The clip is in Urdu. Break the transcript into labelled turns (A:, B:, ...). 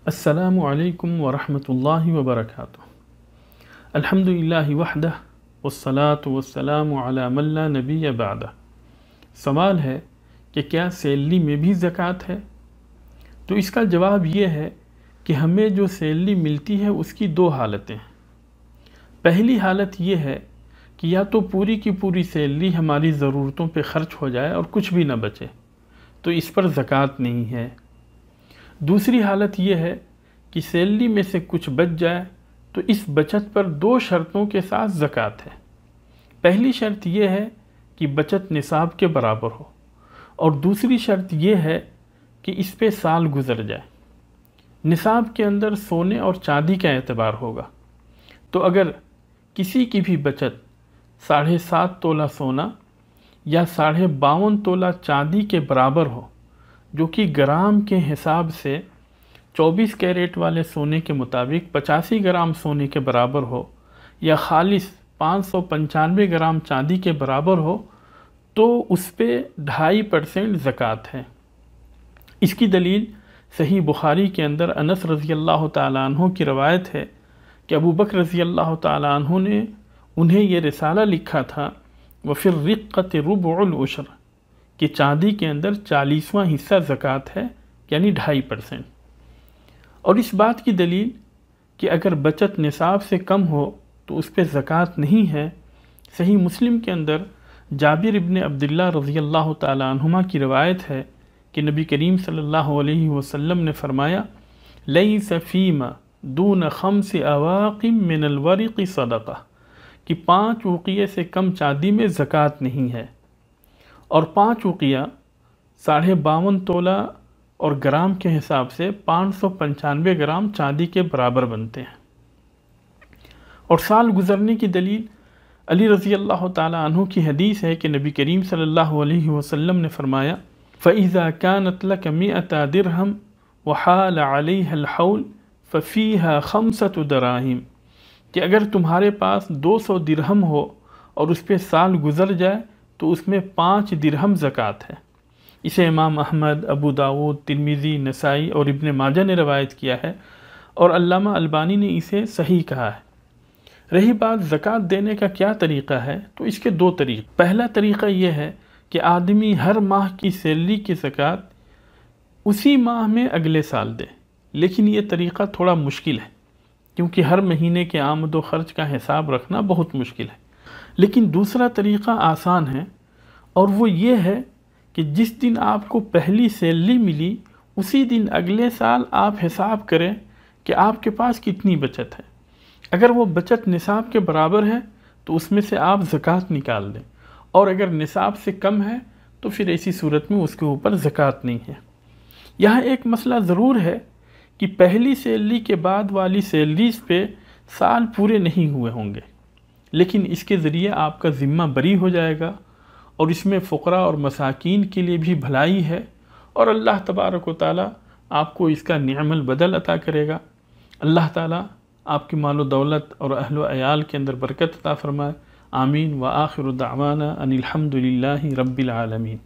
A: السلام علیکم ورحمۃ اللہ وبرکاتہ۔ الحمدللہ وحدہ والصلاة والسلام علی من لا نبی بعدہ۔ سوال ہے کہ کیا سیلری میں بھی زکوٰۃ ہے؟ تو اس کا جواب یہ ہے کہ ہمیں جو سیلری ملتی ہے اس کی دو حالتیں ہیں۔ پہلی حالت یہ ہے کہ یا تو پوری کی پوری سیلری ہماری ضرورتوں پہ خرچ ہو جائے اور کچھ بھی نہ بچے، تو اس پر زکوٰۃ نہیں ہے۔ دوسری حالت یہ ہے کہ سیلری میں سے کچھ بچ جائے تو اس بچت پر دو شرطوں کے ساتھ زکوٰۃ ہے۔ پہلی شرط یہ ہے کہ بچت نصاب کے برابر ہو، اور دوسری شرط یہ ہے کہ اس پہ سال گزر جائے۔ نصاب کے اندر سونے اور چاندی کا اعتبار ہوگا، تو اگر کسی کی بھی بچت 7.5 تولہ سونا یا 52.5 تولہ چاندی کے برابر ہو، جو کہ گرام کے حساب سے 24 کیرٹ والے سونے کے مطابق 85 گرام سونے کے برابر ہو، یا خالص 595 گرام چاندی کے برابر ہو، تو اس پہ 2.5% زکوٰۃ ہے۔ اس کی دلیل صحیح بخاری کے اندر انس رضی اللہ تعالیٰ عنہ کی روایت ہے کہ ابو بکر رضی اللہ تعالیٰ عنہ نے انہیں یہ رسالہ لکھا تھا وَفِي الرِّقَّةِ رُبُعُ الْعُشْرِ، کہ چاندی کے اندر 40واں حصہ زکوٰۃ ہے، یعنی 2.5%۔ اور اس بات کی دلیل کہ اگر بچت نصاب سے کم ہو تو اس پہ زکوٰۃ نہیں ہے، صحیح مسلم کے اندر جابر ابن عبداللہ رضی اللہ تعالیٰ عنہما کی روایت ہے کہ نبی کریم صلی اللہ علیہ وسلم نے فرمایا لَيْسَ فِيمَا دُونَ 5 أَوَاقٍ مِّنَ الْوَرِقِ صَدَقَةٌ، کہ 5 وقیے سے کم چاندی میں زکوٰۃ نہیں ہے، اور 5 وقیہ 52.5 تولہ اور گرام کے حساب سے 595 گرام چاندی کے برابر بنتے ہیں۔ اور سال گزرنے کی دلیل علی رضی اللہ تعالیٰ عنہ کی حدیث ہے کہ نبی کریم صلی اللہ علیہ وسلم نے فرمایا فَإِذَا كَانَتْ لَكَ 100 دِرْهَمْ وَحَالَ عَلَيْهَا الْحَوْلُ فَفِيهَا 5 دراہم، کہ اگر تمہارے پاس 200 درہم ہو اور اس پہ سال گزر جائے تو اس میں 5 درہم زکوٰۃ ہے۔ اسے امام احمد، ابو داود، ترمذی، نسائی اور ابن ماجہ نے روایت کیا ہے، اور علامہ البانی نے اسے صحیح کہا ہے۔ رہی بات زکوٰۃ دینے کا کیا طریقہ ہے، تو اس کے 2 طریقے۔ پہلا طریقہ یہ ہے کہ آدمی ہر ماہ کی سیلری کی زکوٰۃ اسی ماہ میں اگلے سال دے، لیکن یہ طریقہ تھوڑا مشکل ہے، کیونکہ ہر مہینے کے آمد و خرچ کا حساب رکھنا بہت مشکل ہے۔ لیکن دوسرا طریقہ آسان ہے، اور وہ یہ ہے کہ جس دن آپ کو پہلی سیلری ملی اسی دن اگلے سال آپ حساب کریں کہ آپ کے پاس کتنی بچت ہے۔ اگر وہ بچت نصاب کے برابر ہے تو اس میں سے آپ زکوٰۃ نکال دیں، اور اگر نصاب سے کم ہے تو پھر ایسی صورت میں اس کے اوپر زکوٰۃ نہیں ہے۔ یہاں ایک مسئلہ ضرور ہے کہ پہلی سیلری کے بعد والی سیلریز پہ سال پورے نہیں ہوئے ہوں گے، لیکن اس کے ذریعے آپ کا ذمہ بری ہو جائے گا، اور اس میں فقراء اور مساکین کے لیے بھی بھلائی ہے، اور اللہ تبارک و تعالیٰ آپ کو اس کا نعم البدل عطا کرے گا۔ اللہ تعالیٰ آپ کی مال و دولت اور اہل و عیال کے اندر برکت عطا فرمائے۔ آمین۔ وآخر دعوانا ان الحمد للہ رب العالمین۔